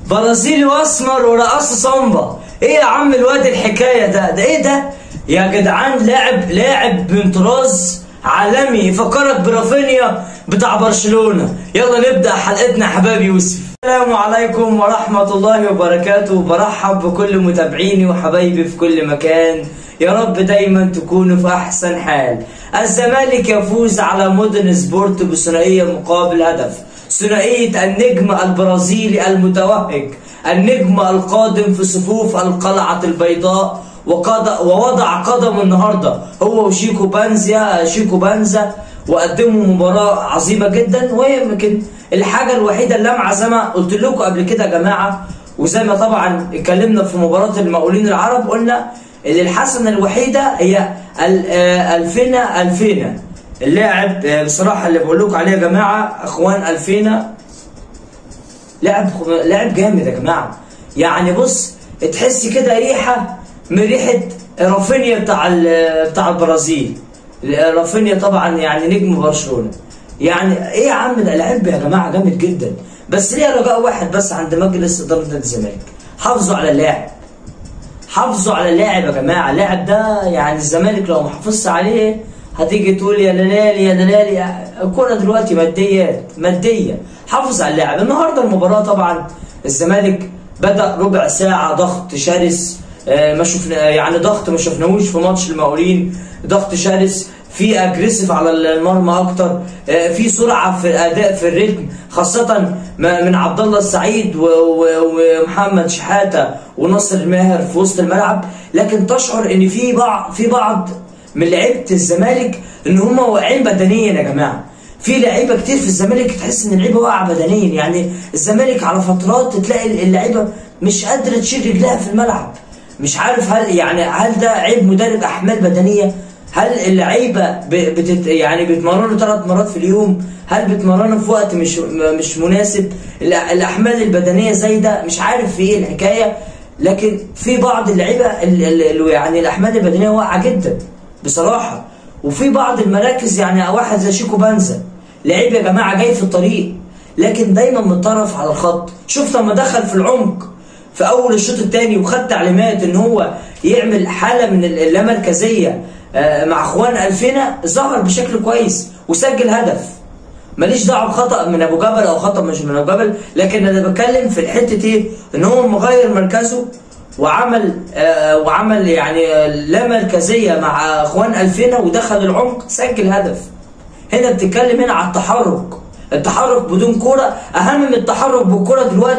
برازيلي واسمر ورقص صامبا. ايه يا عم الواد الحكايه ده ايه ده يا جدعان؟ لاعب من طراز عالمي يفكرك برافينيا بتاع برشلونه. يلا نبدا حلقتنا يا حباب يوسف. السلام عليكم ورحمه الله وبركاته. برحب بكل متابعيني وحبايبي في كل مكان، يا رب دايما تكونوا في احسن حال. الزمالك يفوز على مودرن سبورت بثنائيه مقابل هدف، ثنائيه النجم البرازيلي المتوهج، النجم القادم في صفوف القلعه البيضاء، ووضع قدمه النهارده هو وشيكو بانزا وقدموا مباراه عظيمه جدا. وهي يمكن الحاجه الوحيده اللمعه زي ما قلت لكم قبل كده يا جماعه، وزي ما طبعا اتكلمنا في مباراه المقاولين العرب، قلنا اللي الحسنه الوحيده هي الفينا اللاعب بصراحه اللي بقول لكم عليه يا جماعه اخوان الفينا لاعب جامد يا جماعه. يعني بص تحس كده ريحه من ريحه رافينيا بتاع البرازيل. رافينيا طبعا يعني نجم برشلونه. يعني ايه يا عم اللاعب يا جماعه جامد جدا. بس ليه رجاء واحد بس عند مجلس اداره نادي الزمالك، حافظوا على اللاعب، حافظوا على اللاعب يا جماعه. اللاعب ده يعني الزمالك لو ما حافظش عليه هتيجي تقول يا دلالي يا دلالي. الكوره دلوقتي ماديه. حافظ على اللاعب. النهارده المباراه طبعا الزمالك بدا ربع ساعه ضغط شرس، ما شفنا يعني ضغط ما شفناهوش في ماتش المقاولين. ضغط شرس، في اجريسيف على المرمى اكتر، في سرعه في الاداء في الريتم، خاصه من عبد الله السعيد ومحمد شحاته وناصر ماهر في وسط الملعب. لكن تشعر ان في بعض من لعيبه الزمالك ان هم واقعين بدنيا يا جماعه. في لعيبه كتير في الزمالك تحس ان اللعيبه واقعه بدنيا. يعني الزمالك على فترات تلاقي اللعيبه مش قادره تشيل رجلها في الملعب. مش عارف هل ده عيب مدرب احمال بدنيه؟ هل اللعيبه بيتمرنوا 3 مرات في اليوم؟ هل بيتمرنوا في وقت مش مناسب؟ الاحمال البدنيه زايده؟ مش عارف في ايه الحكايه. لكن في بعض اللعيبه يعني الاحمال البدنيه واقعه جدا بصراحه. وفي بعض المراكز يعني واحد زي شيكو بانزا لعيب يا جماعه جاي في الطريق، لكن دايما متطرف على الخط. شفت لما دخل في العمق في اول الشوط الثاني وخد تعليمات ان هو يعمل حاله من اللامركزيه مع اخوان الفينا، ظهر بشكل كويس وسجل هدف. ماليش دعوه بخطا من ابو جبل او خطا مش من ابو جبل، لكن انا بتكلم في الحته ايه، ان هو مغير مركزه وعمل يعني لا مركزيه مع اخوان الفينا ودخل العمق سجل هدف. هنا بتتكلم على التحرك بدون كوره اهم من التحرك بالكوره دلوقتي.